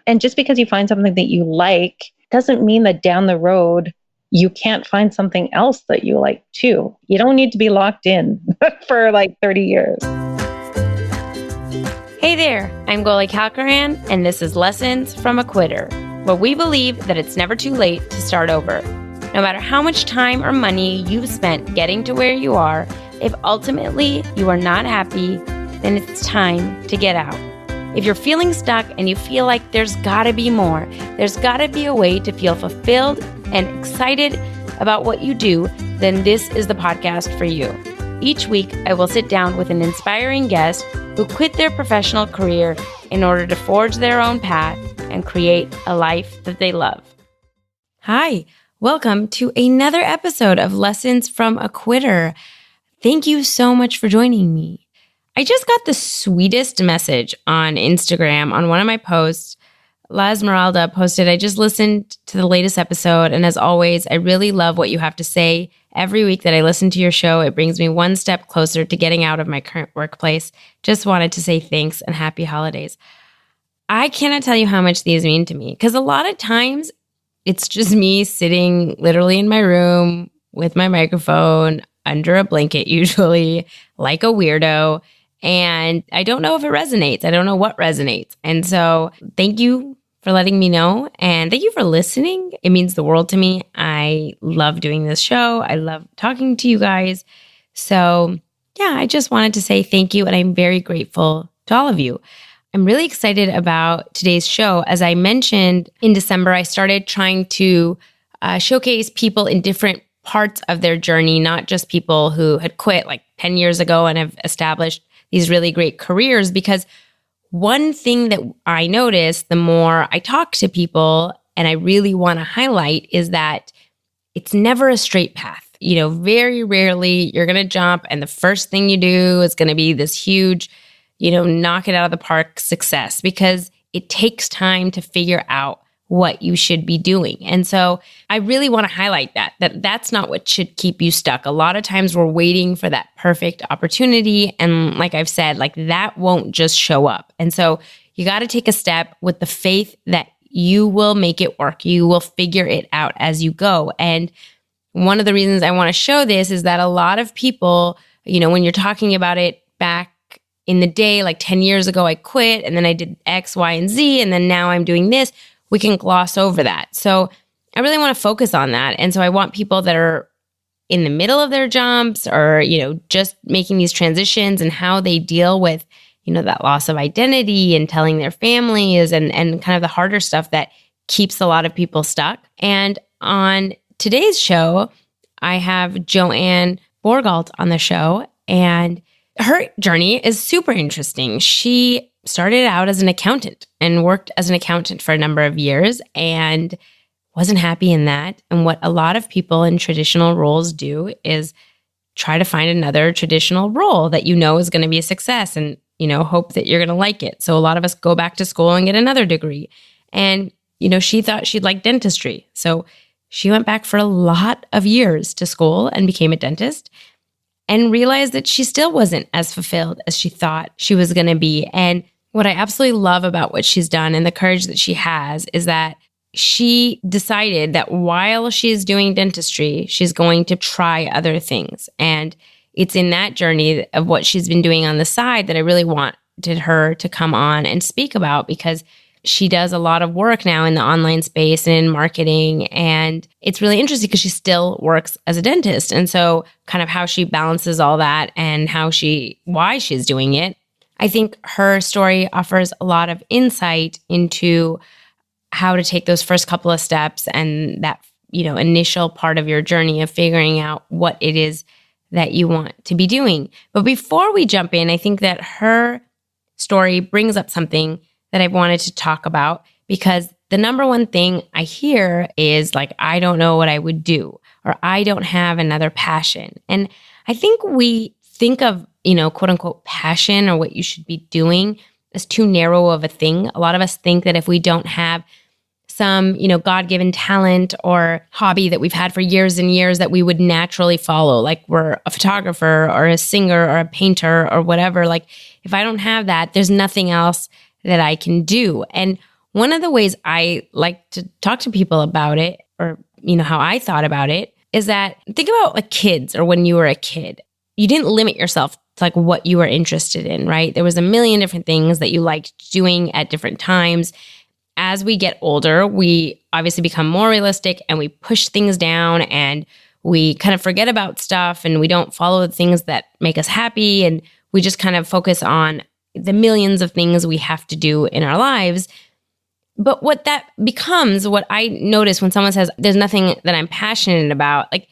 And just because you find something that you like doesn't mean that down the road, you can't find something else that you like too. You don't need to be locked in for like 30 years. Hey there, I'm Goli Kalkaran, and this is Lessons from a Quitter, where we believe that it's never too late to start over. No matter how much time or money you've spent getting to where you are, if ultimately you are not happy, then it's time to get out. If you're feeling stuck and you feel like there's gotta be more, there's gotta be a way to feel fulfilled and excited about what you do, then this is the podcast for you. Each week, I will sit down with an inspiring guest who quit their professional career in order to forge their own path and create a life that they love. Hi, welcome to another episode of Lessons from a Quitter. Thank you so much for joining me. I just got the sweetest message on Instagram on one of my posts. La Esmeralda posted, I just listened to the latest episode, and as always, I really love what you have to say. Every week that I listen to your show, it brings me one step closer to getting out of my current workplace. Just wanted to say thanks and happy holidays. I cannot tell you how much these mean to me, because a lot of times it's just me sitting literally in my room with my microphone under a blanket, usually like a weirdo. And I don't know if it resonates. I don't know what resonates. And so thank you for letting me know. And thank you for listening. It means the world to me. I love doing this show. I love talking to you guys. So yeah, I just wanted to say thank you. And I'm very grateful to all of you. I'm really excited about today's show. As I mentioned in December, I started trying to showcase people in different parts of their journey, not just people who had quit like 10 years ago and have established these really great careers, because one thing that I noticed the more I talk to people and I really want to highlight is that it's never a straight path. You know, very rarely you're going to jump and the first thing you do is going to be this huge, knock it out of the park success, because it takes time to figure out what you should be doing. And so I really want to highlight that's not what should keep you stuck. A lot of times we're waiting for that perfect opportunity. And like I've said, like that won't just show up. And so you got to take a step with the faith that you will make it work. You will figure it out as you go. And one of the reasons I want to show this is that a lot of people, when you're talking about it back in the day, like 10 years ago, I quit and then I did X, Y, and Z, and then now I'm doing this. We can gloss over that. So I really want to focus on that. And so I want people that are in the middle of their jumps or, just making these transitions and how they deal with, that loss of identity and telling their families and kind of the harder stuff that keeps a lot of people stuck. And on today's show, I have Joanne Bourgault on the show, and her journey is super interesting. She started out as an accountant and worked as an accountant for a number of years and wasn't happy in that. And what a lot of people in traditional roles do is try to find another traditional role that is going to be a success and, hope that you're going to like it. So a lot of us go back to school and get another degree. And, she thought she'd like dentistry. So she went back for a lot of years to school and became a dentist and realized that she still wasn't as fulfilled as she thought she was going to be. And what I absolutely love about what she's done and the courage that she has is that she decided that while she's doing dentistry, she's going to try other things. And it's in that journey of what she's been doing on the side that I really wanted her to come on and speak about, because she does a lot of work now in the online space and in marketing. And it's really interesting because she still works as a dentist. And so kind of how she balances all that and why she's doing it. I think her story offers a lot of insight into how to take those first couple of steps and that, initial part of your journey of figuring out what it is that you want to be doing. But before we jump in, I think that her story brings up something that I wanted to talk about, because the number one thing I hear is like, I don't know what I would do, or I don't have another passion. And I think we think of, quote unquote passion or what you should be doing as too narrow of a thing. A lot of us think that if we don't have some, God-given talent or hobby that we've had for years and years that we would naturally follow, like we're a photographer or a singer or a painter or whatever. Like if I don't have that, there's nothing else that I can do. And one of the ways I like to talk to people about it, or, how I thought about it, is that think about like kids, or when you were a kid, you didn't limit yourself to like what you were interested in, right? There was a million different things that you liked doing at different times. As we get older, we obviously become more realistic and we push things down and we kind of forget about stuff and we don't follow the things that make us happy. And we just kind of focus on the millions of things we have to do in our lives. But what that becomes, what I notice when someone says, there's nothing that I'm passionate about, like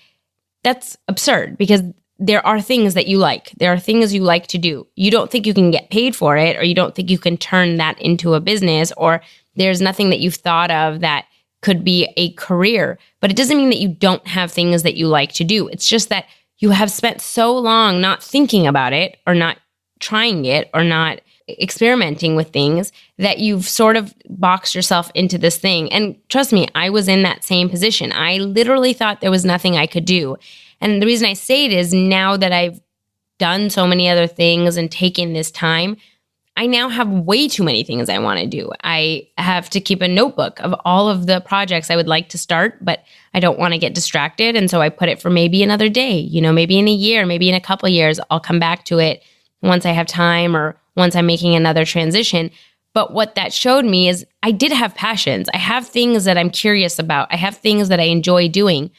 that's absurd, because there are things that you like. There are things you like to do. You don't think you can get paid for it, or you don't think you can turn that into a business, or there's nothing that you've thought of that could be a career. But it doesn't mean that you don't have things that you like to do. It's just that you have spent so long not thinking about it, or not trying it, or not experimenting with things, that you've sort of boxed yourself into this thing. And trust me, I was in that same position. I literally thought there was nothing I could do. And the reason I say it is, now that I've done so many other things and taken this time, I now have way too many things I want to do. I have to keep a notebook of all of the projects I would like to start, but I don't want to get distracted. And so I put it for maybe another day, maybe in a year, maybe in a couple of years, I'll come back to it once I have time, or once I'm making another transition. But what that showed me is I did have passions. I have things that I'm curious about. I have things that I enjoy doing.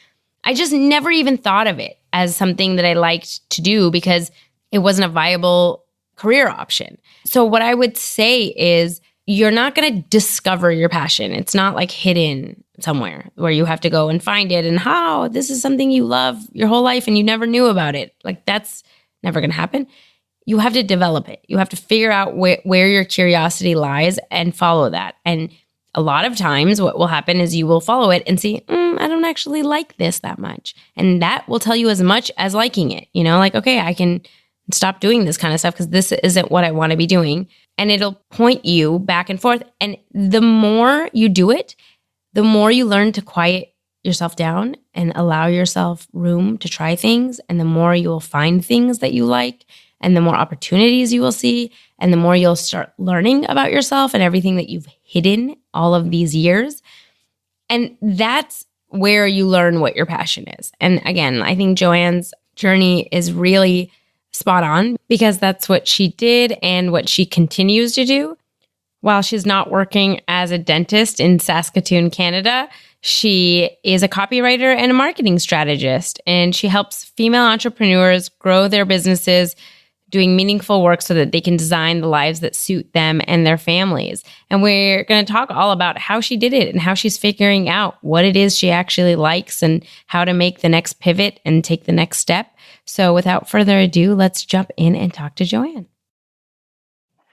I just never even thought of it as something that I liked to do because it wasn't a viable career option. So what I would say is, you're not going to discover your passion. It's not like hidden somewhere where you have to go and find it. And how this is something you love your whole life and you never knew about it. Like that's never going to happen. You have to develop it. You have to figure out where your curiosity lies and follow that. And a lot of times what will happen is you will follow it and see, I don't actually like this that much. And that will tell you as much as liking it. Like, okay, I can stop doing this kind of stuff because this isn't what I want to be doing. And it'll point you back and forth. And the more you do it, the more you learn to quiet yourself down and allow yourself room to try things. And the more you will find things that you like, and the more opportunities you will see, and the more you'll start learning about yourself and everything that you've hidden all of these years. And that's where you learn what your passion is. And again, I think Joanne's journey is really spot on, because that's what she did and what she continues to do. While she's not working as a dentist in Saskatoon, Canada, she is a copywriter and a marketing strategist, and she helps female entrepreneurs grow their businesses, doing meaningful work so that they can design the lives that suit them and their families. And we're going to talk all about how she did it and how she's figuring out what it is she actually likes and how to make the next pivot and take the next step. So without further ado, let's jump in and talk to Joanne.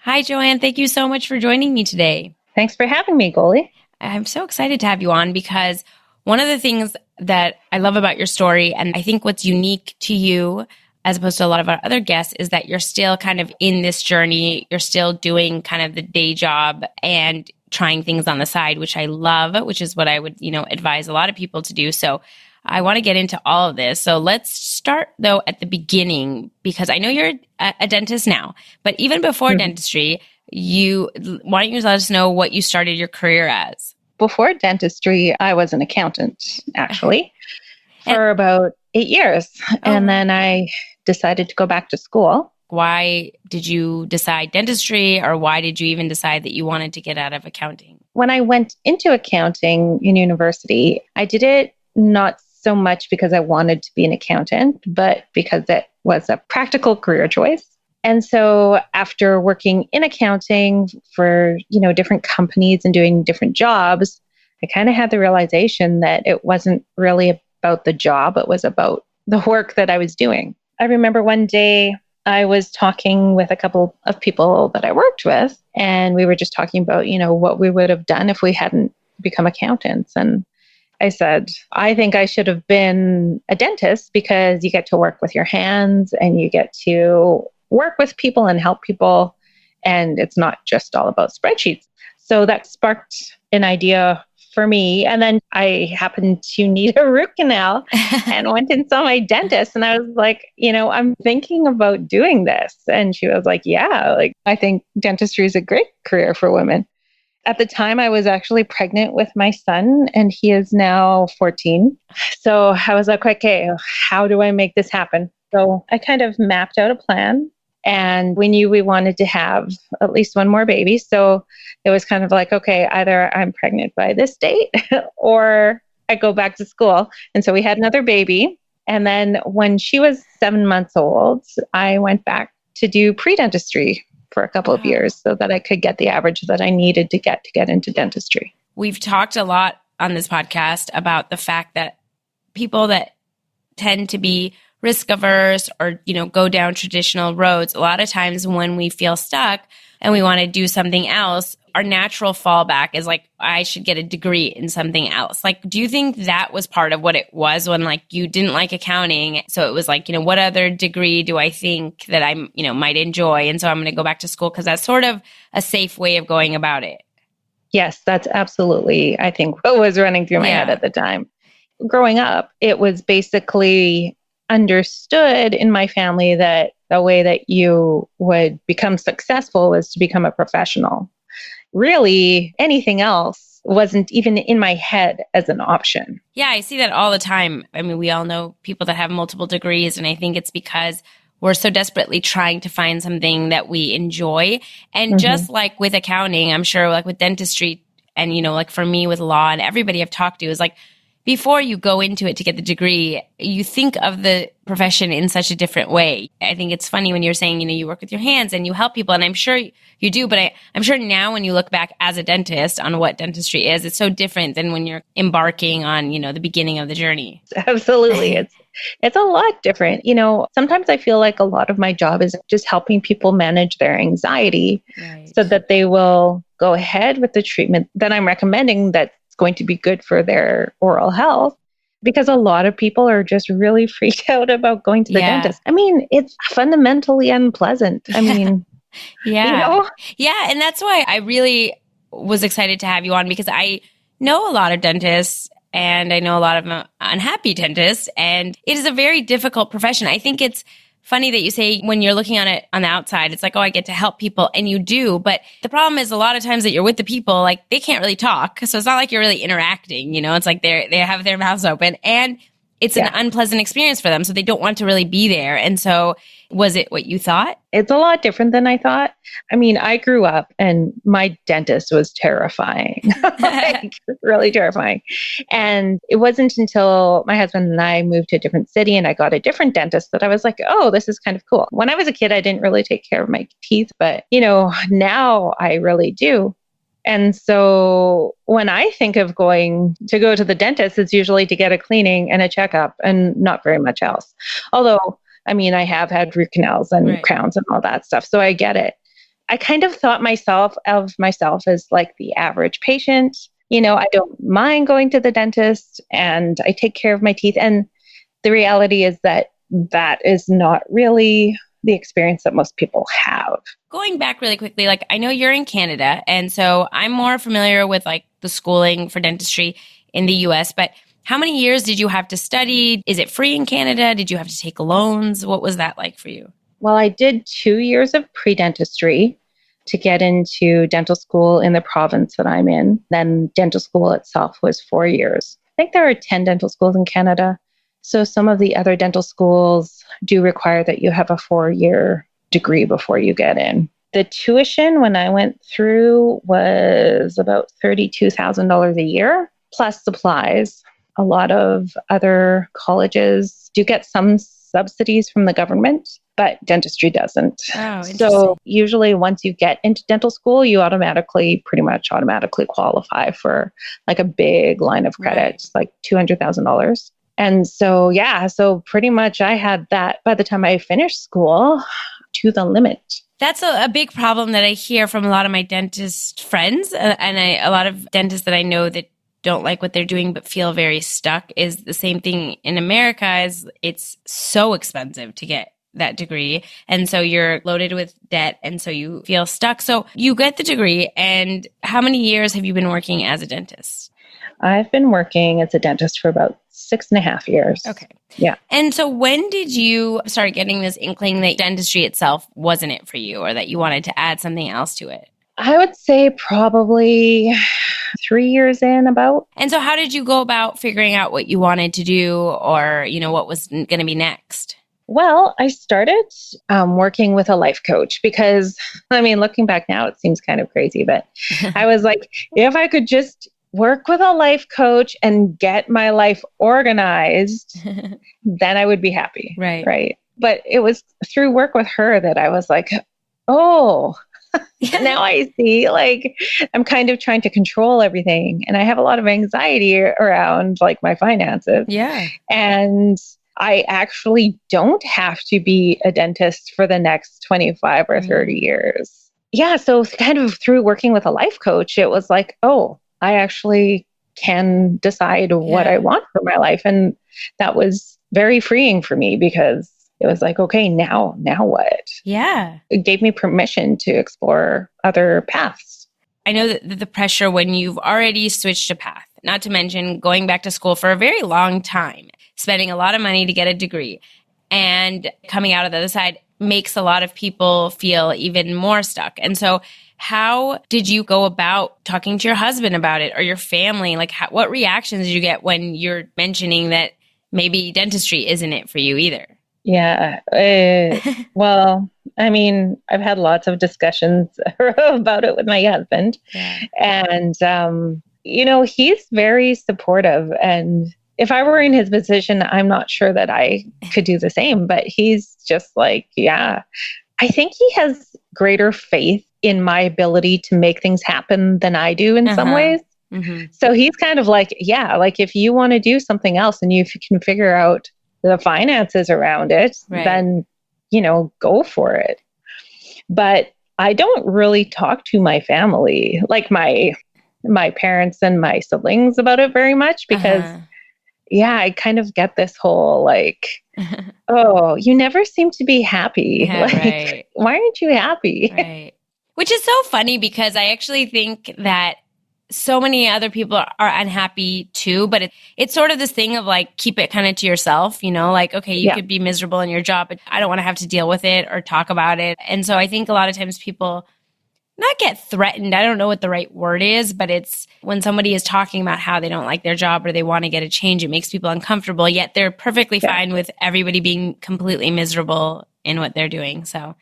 Hi, Joanne. Thank you so much for joining me today. Thanks for having me, Goalie. I'm so excited to have you on, because one of the things that I love about your story, and I think what's unique to you as opposed to a lot of our other guests, is that you're still kind of in this journey. You're still doing kind of the day job and trying things on the side, which I love, which is what I would, advise a lot of people to do. So I want to get into all of this. So let's start though at the beginning, because I know you're a dentist now, but even before dentistry, why don't you let us know what you started your career as? Before dentistry, I was an accountant, actually, for about 8 years. And then I decided to go back to school. Why did you decide dentistry, or why did you even decide that you wanted to get out of accounting? When I went into accounting in university, I did it not so much because I wanted to be an accountant, but because it was a practical career choice. And so after working in accounting for, different companies and doing different jobs, I kind of had the realization that it wasn't really about the job. It was about the work that I was doing. I remember one day I was talking with a couple of people that I worked with, and we were just talking about, what we would have done if we hadn't become accountants. And I said, I think I should have been a dentist, because you get to work with your hands and you get to work with people and help people. And it's not just all about spreadsheets. So that sparked an idea for me. And then I happened to need a root canal and went and saw my dentist. And I was like, I'm thinking about doing this. And she was like, yeah, I think dentistry is a great career for women. At the time, I was actually pregnant with my son, and he is now 14. So I was like, okay, how do I make this happen? So I kind of mapped out a plan, and we knew we wanted to have at least one more baby. So it was kind of like, okay, either I'm pregnant by this date or I go back to school. And so we had another baby. And then when she was 7 months old, I went back to do pre-dentistry for a couple of years so that I could get the average that I needed to get into dentistry. We've talked a lot on this podcast about the fact that people that tend to be risk averse or, go down traditional roads, a lot of times when we feel stuck and we want to do something else, our natural fallback is like, I should get a degree in something else. Like, do you think that was part of what it was when like you didn't like accounting? So it was like, what other degree do I think that I, might enjoy? And so I'm going to go back to school because that's sort of a safe way of going about it. Yes, that's absolutely, I think, what was running through my head at the time. Growing up, it was basically understood in my family that the way that you would become successful was to become a professional. Really, anything else wasn't even in my head as an option. Yeah, I see that all the time. I mean, we all know people that have multiple degrees, and I think it's because we're so desperately trying to find something that we enjoy. And just like with accounting, I'm sure like with dentistry and, like for me with law and everybody I've talked to is like, before you go into it to get the degree, you think of the profession in such a different way. I think it's funny when you're saying, you work with your hands and you help people, and I'm sure you do, but I'm sure now when you look back as a dentist on what dentistry is, it's so different than when you're embarking on, the beginning of the journey. Absolutely. It's a lot different. Sometimes I feel like a lot of my job is just helping people manage their anxiety so that they will go ahead with the treatment that I'm recommending that's going to be good for their oral health, because a lot of people are just really freaked out about going to the dentist. I mean, it's fundamentally unpleasant. I mean, Yeah, and that's why I really was excited to have you on, because I know a lot of dentists and I know a lot of unhappy dentists, and it is a very difficult profession. I think it's funny that you say when you're looking on it on the outside, it's like, oh, I get to help people, and you do. But the problem is a lot of times that you're with the people, like they can't really talk. So it's not like you're really interacting, it's like they have their mouths open, and it's an unpleasant experience for them. So they don't want to really be there. And so was it what you thought? It's a lot different than I thought. I mean, I grew up and my dentist was terrifying, like, really terrifying. And it wasn't until my husband and I moved to a different city and I got a different dentist that I was like, oh, this is kind of cool. When I was a kid, I didn't really take care of my teeth, but now I really do. And so when I think of going to the dentist, it's usually to get a cleaning and a checkup and not very much else. Although, I mean, I have had root canals and crowns and all that stuff. So I get it. I kind of thought of myself as like the average patient. I don't mind going to the dentist and I take care of my teeth. And the reality is that is not really the experience that most people have. Going back really quickly, like I know you're in Canada, and so I'm more familiar with like the schooling for dentistry in the US, but how many years did you have to study? Is it free in Canada? Did you have to take loans? What was that like for you? Well, I did 2 years of pre-dentistry to get into dental school in the province that I'm in. Then dental school itself was 4 years. I think there are 10 dental schools in Canada. So some of the other dental schools do require that you have a 4-year degree before you get in. The tuition when I went through was about $32,000 a year, plus supplies. A lot of other colleges do get some subsidies from the government, but dentistry doesn't. Oh, interesting. So usually once you get into dental school, you pretty much automatically qualify for like a big line of credit, like $200,000. And so, so pretty much I had that by the time I finished school to the limit. That's a big problem that I hear from a lot of my dentist friends and a lot of dentists that I know that don't like what they're doing but feel very stuck is the same thing in America. Is it's so expensive to get that degree. And so you're loaded with debt and so you feel stuck. So you get the degree, and how many years have you been working as a dentist? I've been working as a dentist for about 6.5 years. Okay. Yeah. And so when did you start getting this inkling that dentistry itself wasn't it for you, or that you wanted to add something else to it? I would say probably 3 years in about. And so how did you go about figuring out what you wanted to do or, what was going to be next? Well, I started working with a life coach because, looking back now, it seems kind of crazy, but I was like, if I could just work with a life coach and get my life organized, then I would be happy. Right. But it was through work with her that I was like, oh, now I see, like, I'm kind of trying to control everything. And I have a lot of anxiety around like my finances. Yeah. And I actually don't have to be a dentist for the next 25 or 30 years. Yeah. So kind of through working with a life coach, it was like, oh, I actually can decide what I want for my life. And that was very freeing for me because it was like, okay, now what? Yeah. It gave me permission to explore other paths. I know that the pressure when you've already switched a path, not to mention going back to school for a very long time, spending a lot of money to get a degree, and coming out of the other side makes a lot of people feel even more stuck. And so how did you go about talking to your husband about it or your family? Like what reactions did you get when you're mentioning that maybe dentistry isn't it for you either? Yeah. Well, I've had lots of discussions about it with my husband. Yeah. And, he's very supportive. And if I were in his position, I'm not sure that I could do the same. But he's just like, yeah, I think he has greater faith in my ability to make things happen than I do in some ways. Mm-hmm. So he's kind of like, yeah, like if you want to do something else and you can figure out the finances around it, then, go for it. But I don't really talk to my family, like my parents and my siblings about it very much because, I kind of get this whole like, oh, you never seem to be happy. Yeah, why aren't you happy? Right. Which is so funny because I actually think that so many other people are unhappy too, but it's sort of this thing of like, keep it kind of to yourself, like, okay, you could be miserable in your job, but I don't want to have to deal with it or talk about it. And so I think a lot of times people not get threatened. I don't know what the right word is, but it's when somebody is talking about how they don't like their job or they want to get a change, it makes people uncomfortable, yet they're perfectly fine with everybody being completely miserable in what they're doing. So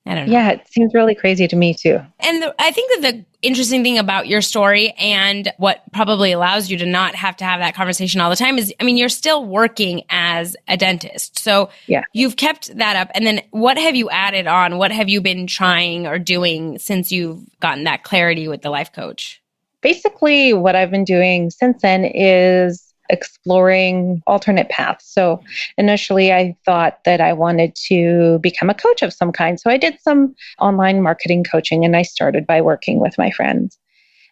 I don't know. Yeah, it seems really crazy to me too. And I think that the interesting thing about your story and what probably allows you to not have to have that conversation all the time is, you're still working as a dentist. So you've kept that up. And then what have you added on? What have you been trying or doing since you've gotten that clarity with the life coach? Basically, what I've been doing since then is exploring alternate paths. So initially I thought that I wanted to become a coach of some kind. So I did some online marketing coaching and I started by working with my friends.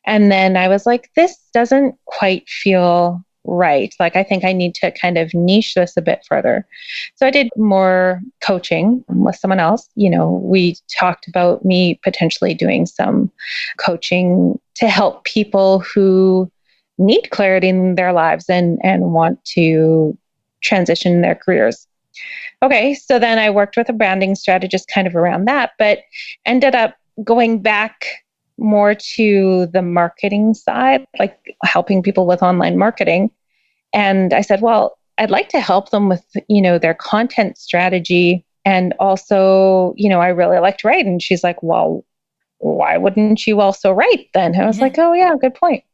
And then I was like, this doesn't quite feel right. Like, I think I need to kind of niche this a bit further. So I did more coaching with someone else. We talked about me potentially doing some coaching to help people who need clarity in their lives and want to transition their careers. Okay, so then I worked with a branding strategist kind of around that, but ended up going back more to the marketing side, like helping people with online marketing. And I said, well, I'd like to help them with, their content strategy. And also, I really like to write. And she's like, well, why wouldn't you also write then? And I was like, oh yeah, good point.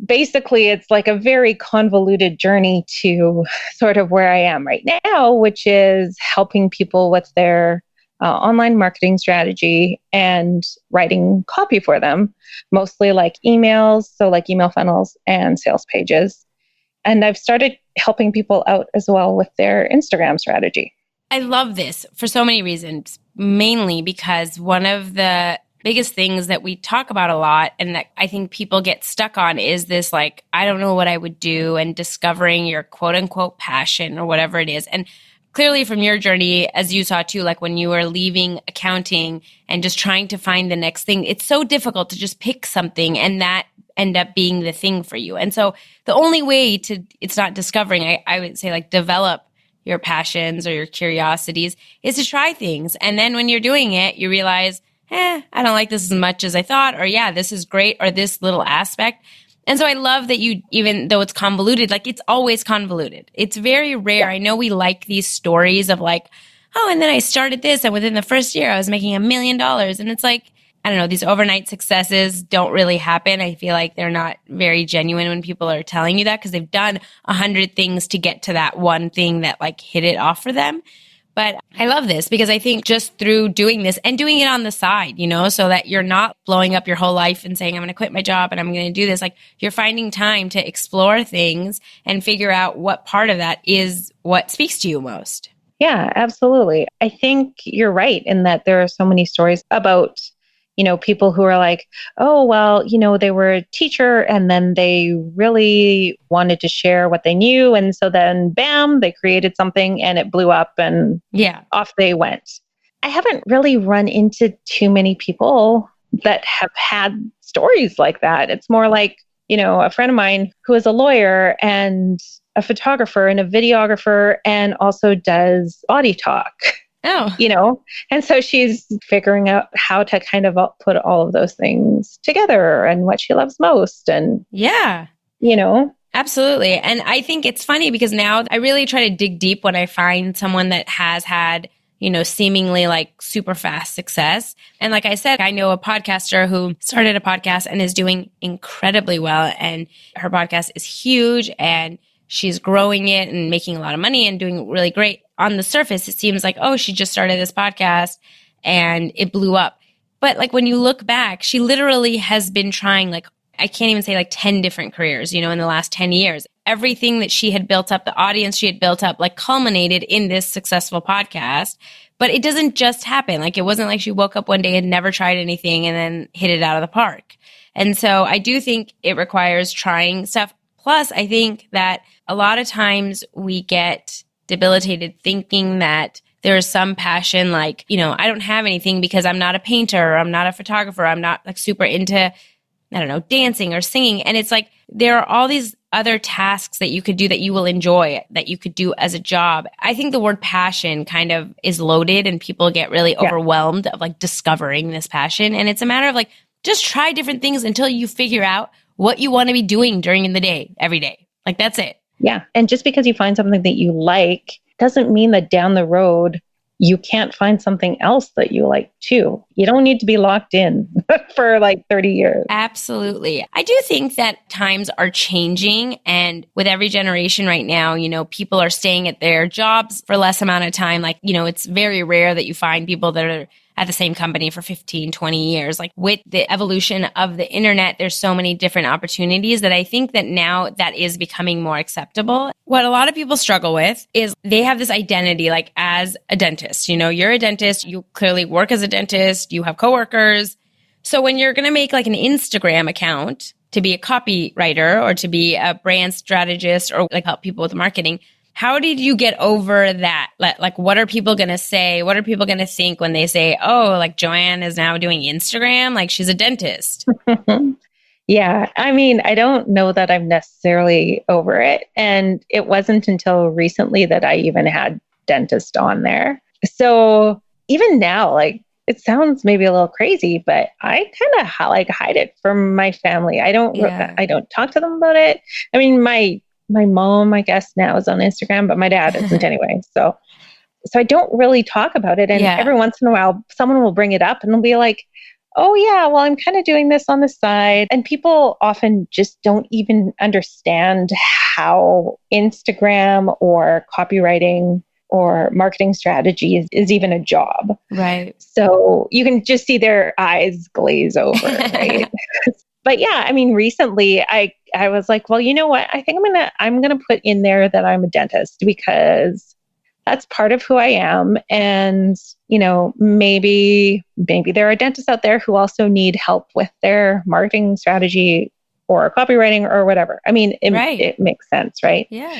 Basically, it's like a very convoluted journey to sort of where I am right now, which is helping people with their online marketing strategy and writing copy for them, mostly like emails, so like email funnels and sales pages. And I've started helping people out as well with their Instagram strategy. I love this for so many reasons, mainly because one of the biggest things that we talk about a lot and that I think people get stuck on is this like, I don't know what I would do, and discovering your quote unquote passion or whatever it is. And clearly from your journey, as you saw too, like when you were leaving accounting and just trying to find the next thing, it's so difficult to just pick something and that end up being the thing for you. And so the only way it's not discovering, I would say like develop your passions or your curiosities is to try things. And then when you're doing it, you realize I don't like this as much as I thought, or yeah, this is great, or this little aspect. And so I love that you, even though it's convoluted, like it's always convoluted. It's very rare. I know we like these stories of like, oh, and then I started this, and within the first year I was making $1 million. And it's like, I don't know, these overnight successes don't really happen. I feel like they're not very genuine when people are telling you that, because they've done 100 things to get to that one thing that like hit it off for them. But I love this because I think just through doing this and doing it on the side, you know, so that you're not blowing up your whole life and saying, I'm going to quit my job and I'm going to do this. Like, you're finding time to explore things and figure out what part of that is what speaks to you most. Yeah, absolutely. I think you're right in that there are so many stories about, you know, people who are like, oh, well, you know, they were a teacher and then they really wanted to share what they knew. And so then, bam, they created something and it blew up and off they went. I haven't really run into too many people that have had stories like that. It's more like, you know, a friend of mine who is a lawyer and a photographer and a videographer and also does body talk. Oh, you know, and so she's figuring out how to kind of put all of those things together and what she loves most. And yeah, you know, absolutely. And I think it's funny because now I really try to dig deep when I find someone that has had, you know, seemingly like super fast success. And like I said, I know a podcaster who started a podcast and is doing incredibly well. And her podcast is huge and she's growing it and making a lot of money and doing really great. On the surface, it seems like, oh, she just started this podcast and it blew up. But like when you look back, she literally has been trying like, I can't even say like 10 different careers, you know, in the last 10 years. Everything that she had built up, the audience she had built up, like culminated in this successful podcast. But it doesn't just happen. Like, it wasn't like she woke up one day and never tried anything and then hit it out of the park. And so I do think it requires trying stuff. Plus, I think that a lot of times we get debilitated thinking that there is some passion, like, you know, I don't have anything because I'm not a painter, or I'm not a photographer, I'm not like super into, I don't know, dancing or singing. And it's like, there are all these other tasks that you could do that you will enjoy, that you could do as a job. I think the word passion kind of is loaded and people get really overwhelmed of like discovering this passion. And it's a matter of like, just try different things until you figure out what you want to be doing during the day, every day. Like, that's it. Yeah. And just because you find something that you like doesn't mean that down the road you can't find something else that you like too. You don't need to be locked in for like 30 years. Absolutely. I do think that times are changing, and with every generation right now, you know, people are staying at their jobs for less amount of time. Like, you know, it's very rare that you find people that are at the same company for 15, 20 years. Like, with the evolution of the internet, there's so many different opportunities that I think that now that is becoming more acceptable. What a lot of people struggle with is they have this identity, like as a dentist. You know, you're a dentist, you clearly work as a dentist, you have coworkers. So when you're going to make like an Instagram account to be a copywriter or to be a brand strategist or like help people with marketing, how did you get over that? Like, what are people going to say? What are people going to think when they say, oh, like Joanne is now doing Instagram? Like, she's a dentist. Yeah. I mean, I don't know that I'm necessarily over it. And it wasn't until recently that I even had dentist on there. So even now, like, it sounds maybe a little crazy, but I kind of like hide it from my family. I don't talk to them about it. I mean, my mom, I guess now is on Instagram, but my dad isn't anyway. So I don't really talk about it. And every once in a while, someone will bring it up and they'll be like, oh yeah, well, I'm kind of doing this on the side. And people often just don't even understand how Instagram or copywriting or marketing strategy is even a job. Right. So you can just see their eyes glaze over, right? But yeah, I mean, recently I was like, well, you know what? I think I'm gonna put in there that I'm a dentist because that's part of who I am. And, you know, maybe there are dentists out there who also need help with their marketing strategy or copywriting or whatever. I mean, it makes sense, right? Yeah.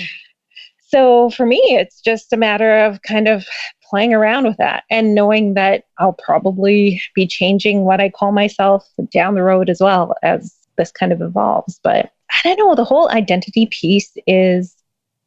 So for me, it's just a matter of kind of playing around with that and knowing that I'll probably be changing what I call myself down the road as well as this kind of evolves. But I don't know, the whole identity piece is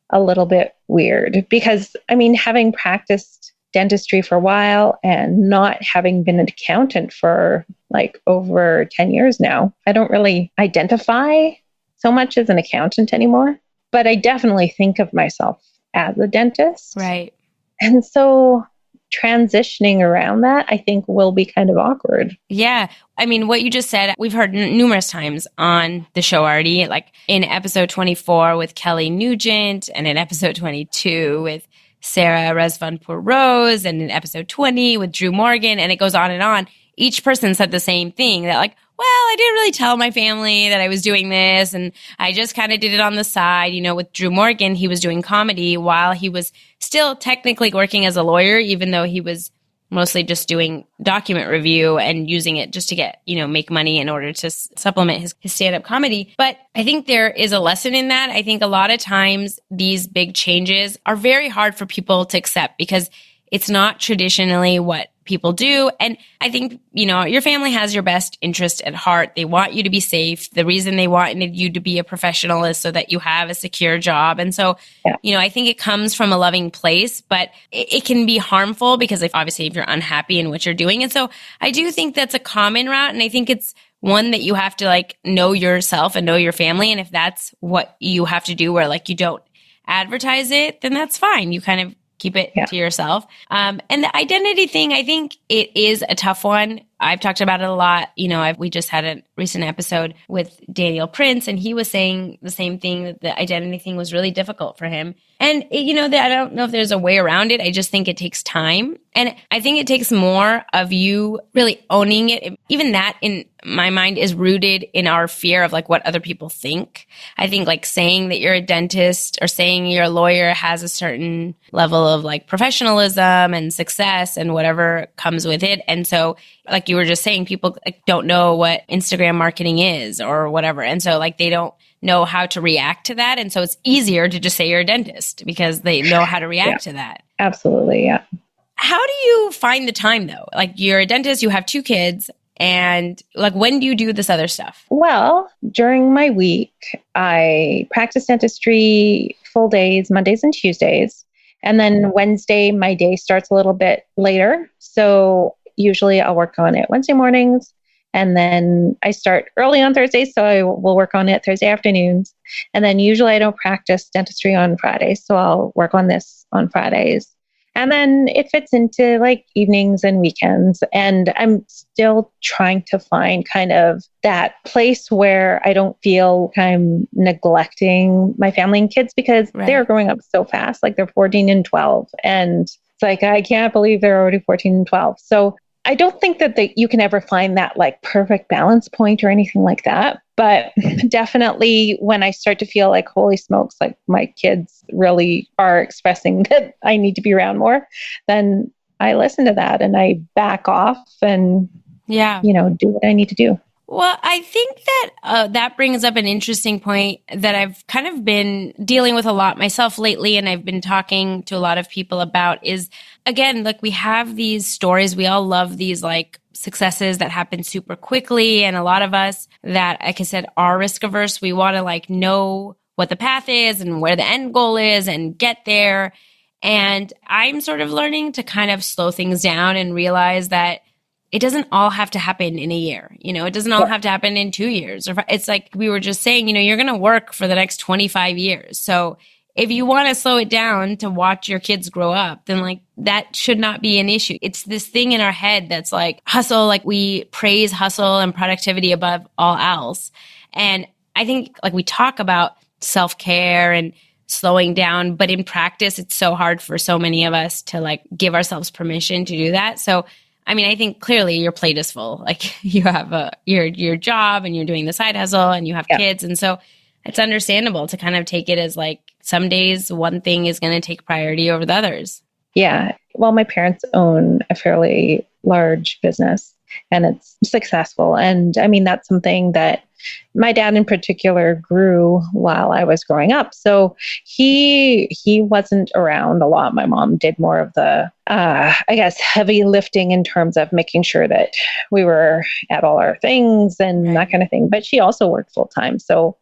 a little bit weird because, I mean, having practiced dentistry for a while and not having been an accountant for like over 10 years now, I don't really identify so much as an accountant anymore, but I definitely think of myself as a dentist. Right. And so transitioning around that, I think will be kind of awkward. Yeah. I mean, what you just said, we've heard numerous times on the show already, like in episode 24 with Kelly Nugent and in episode 22 with Sarah Resvanpour-Rose and in episode 20 with Drew Morgan, and it goes on and on. Each person said the same thing, that like, well, I didn't really tell my family that I was doing this, and I just kind of did it on the side. You know, with Drew Morgan, he was doing comedy while he was still technically working as a lawyer, even though he was mostly just doing document review and using it just to get, you know, make money in order to supplement his stand-up comedy. But I think there is a lesson in that. I think a lot of times these big changes are very hard for people to accept because it's not traditionally what people do. And I think, you know, your family has your best interest at heart. They want you to be safe. The reason they wanted you to be a professional is so that you have a secure job. And so, you know, I think it comes from a loving place, but it can be harmful because obviously if you're unhappy in what you're doing. And so I do think that's a common route. And I think it's one that you have to like know yourself and know your family. And if that's what you have to do where like you don't advertise it, then that's fine. You kind of keep it to yourself. And the identity thing, I think it is a tough one. I've talked about it a lot. You know, we just had a recent episode with Daniel Prince, and he was saying the same thing, that the identity thing was really difficult for him. And, you know, I don't know if there's a way around it. I just think it takes time. And I think it takes more of you really owning it. Even that, in my mind, is rooted in our fear of like what other people think. I think like saying that you're a dentist or saying you're a lawyer has a certain level of like professionalism and success and whatever comes with it. And so, like you were just saying, people like, don't know what Instagram marketing is or whatever. And so like they don't know how to react to that. And so it's easier to just say you're a dentist because they know how to react to that. Absolutely. Yeah. How do you find the time though? Like you're a dentist, you have 2 kids, and like when do you do this other stuff? Well, during my week, I practice dentistry full days, Mondays and Tuesdays. And then Wednesday, my day starts a little bit later. So usually I'll work on it Wednesday mornings. And then I start early on Thursdays, so I will work on it Thursday afternoons. And then usually I don't practice dentistry on Fridays, so I'll work on this on Fridays. And then it fits into like evenings and weekends. And I'm still trying to find kind of that place where I don't feel I'm neglecting my family and kids because they're growing up so fast, like they're 14 and 12. And it's like, I can't believe they're already 14 and 12. So I don't think that you can ever find that like perfect balance point or anything like that. But definitely when I start to feel like, holy smokes, like my kids really are expressing that I need to be around more, then I listen to that and I back off and, you know, do what I need to do. Well, I think that that brings up an interesting point that I've kind of been dealing with a lot myself lately, and I've been talking to a lot of people about is, again, like we have these stories, we all love these like successes that happen super quickly, and a lot of us that, like I said, are risk averse. We want to like know what the path is and where the end goal is and get there. And I'm sort of learning to kind of slow things down and realize that it doesn't all have to happen in a year. You know, it doesn't all have to happen in 2 years. Or it's like we were just saying, you know, you're going to work for the next 25 years. So if you want to slow it down to watch your kids grow up, then like that should not be an issue. It's this thing in our head that's like hustle, like we praise hustle and productivity above all else. And I think like we talk about self-care and slowing down, but in practice, it's so hard for so many of us to like give ourselves permission to do that. So I mean, I think clearly your plate is full. Like you have your job and you're doing the side hustle and you have kids. And so it's understandable to kind of take it as like some days one thing is going to take priority over the others. Yeah. Well, my parents own a fairly large business and it's successful. And I mean, that's something that my dad in particular grew while I was growing up. So he wasn't around a lot. My mom did more of the, I guess, heavy lifting in terms of making sure that we were at all our things and that kind of thing. But she also worked full time. So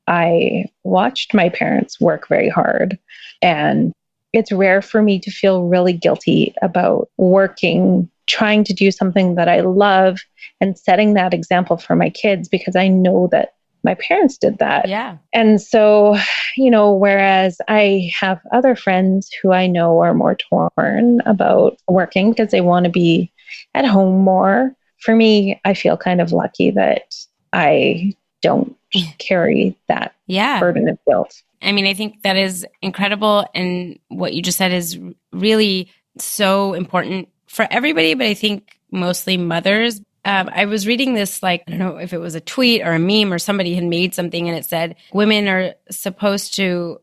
I watched my parents work very hard. And it's rare for me to feel really guilty about working, trying to do something that I love and setting that example for my kids, because I know that my parents did that. Yeah. And so, whereas I have other friends who I know are more torn about working because they want to be at home more. For me, I feel kind of lucky that I don't carry that burden of guilt. I mean, I think that is incredible. And what you just said is really so important for everybody, but I think mostly mothers. I was reading this, I don't know if it was a tweet or a meme or somebody had made something and it said, we're supposed to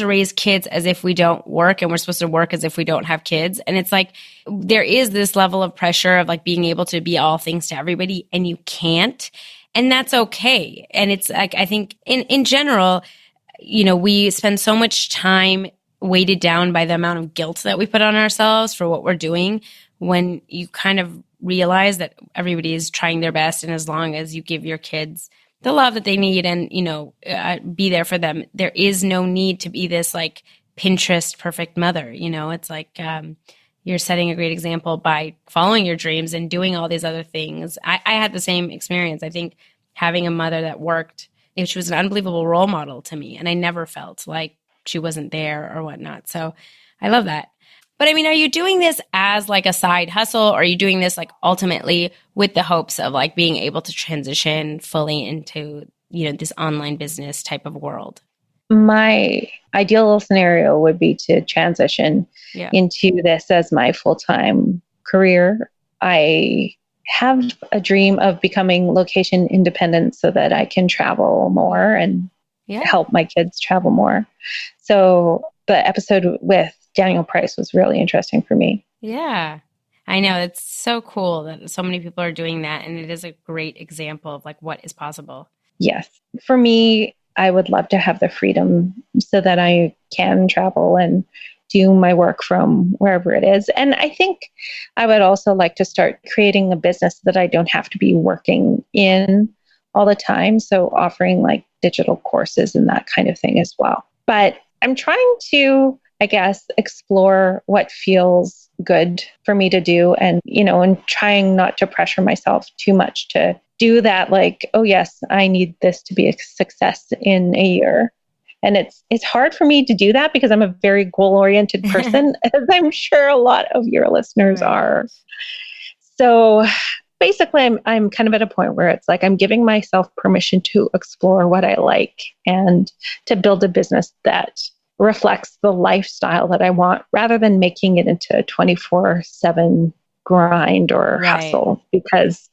raise kids as if we don't work, and we're supposed to work as if we don't have kids. And it's like, there is this level of pressure of being able to be all things to everybody, and you can't. And that's okay. And it's I think in general, we spend so much time weighted down by the amount of guilt that we put on ourselves for what we're doing, when you kind of realize that everybody is trying their best. And as long as you give your kids the love that they need and, be there for them, there is no need to be this Pinterest perfect mother. It's you're setting a great example by following your dreams and doing all these other things. I had the same experience. I think having a mother that worked, she was an unbelievable role model to me. And I never felt like she wasn't there or whatnot. So I love that. But I mean, are you doing this as a side hustle, or are you doing this ultimately with the hopes of being able to transition fully into, this online business type of world? My ideal scenario would be to transition into this as my full-time career. I have a dream of becoming location independent so that I can travel more and help my kids travel more. So the episode with Daniel Price was really interesting for me. Yeah, I know. It's so cool that so many people are doing that. And it is a great example of what is possible. Yes. For me, I would love to have the freedom so that I can travel and do my work from wherever it is. And I think I would also like to start creating a business that I don't have to be working in all the time. So offering digital courses and that kind of thing as well. But I'm trying to, I guess, explore what feels good for me to do, and, and trying not to pressure myself too much to do that. Oh yes, I need this to be a success in a year. And it's hard for me to do that because I'm a very goal-oriented person, as I'm sure a lot of your listeners are. So basically, I'm kind of at a point where it's I'm giving myself permission to explore what I like and to build a business that reflects the lifestyle that I want, rather than making it into a 24/7 grind or hustle, because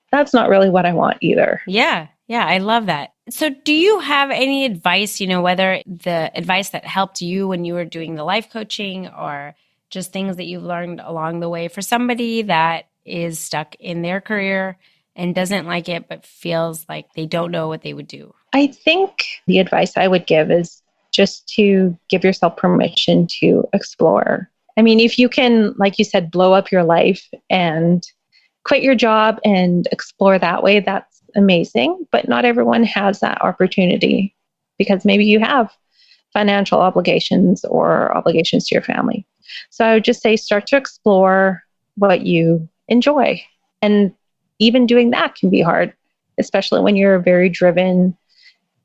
that's not really what I want either. Yeah. Yeah. I love that. So do you have any advice, whether the advice that helped you when you were doing the life coaching, or just things that you've learned along the way, for somebody that is stuck in their career and doesn't like it, but feels like they don't know what they would do? I think the advice I would give is just to give yourself permission to explore. I mean, if you can, like you said, blow up your life and quit your job and explore that way, that's amazing. But not everyone has that opportunity, because maybe you have financial obligations or obligations to your family. So I would just say, start to explore what you enjoy. And even doing that can be hard, especially when you're a very driven,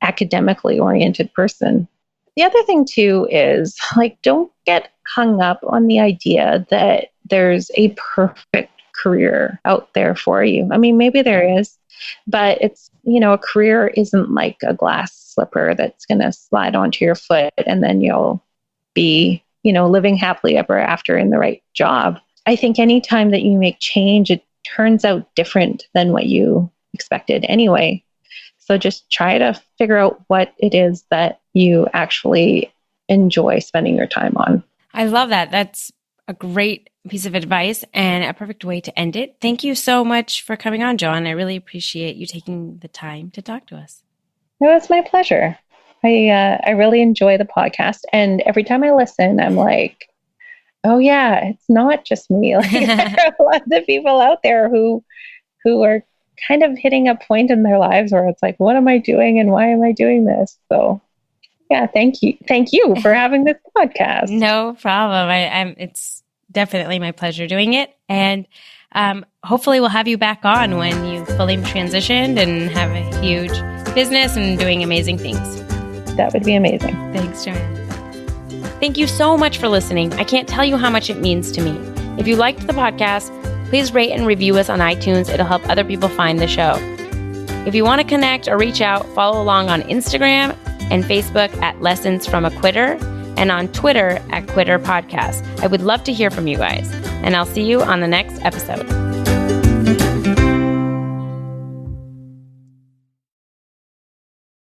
academically oriented person. The other thing too is don't get hung up on the idea that there's a perfect career out there for you. I mean, maybe there is, but it's, a career isn't like a glass slipper that's going to slide onto your foot and then you'll be, living happily ever after in the right job. I think anytime that you make change, it turns out different than what you expected anyway. So just try to figure out what it is that you actually enjoy spending your time on. I love that. That's a great piece of advice and a perfect way to end it. Thank you so much for coming on, Joanne. I really appreciate you taking the time to talk to us. It was my pleasure. I really enjoy the podcast. And every time I listen, I'm like, oh yeah, it's not just me. There are a lot of people out there who are kind of hitting a point in their lives where it's what am I doing and why am I doing this? So Yeah, thank you. Thank you for having this podcast. No problem. It's definitely my pleasure doing it. And hopefully we'll have you back on when you fully transitioned and have a huge business and doing amazing things. That would be amazing. Thanks, Joanne. Thank you so much for listening. I can't tell you how much it means to me. If you liked the podcast, please rate and review us on iTunes. It'll help other people find the show. If you want to connect or reach out, follow along on Instagram and Facebook at Lessons from a Quitter and on Twitter at Quitter Podcast. I would love to hear from you guys, and I'll see you on the next episode.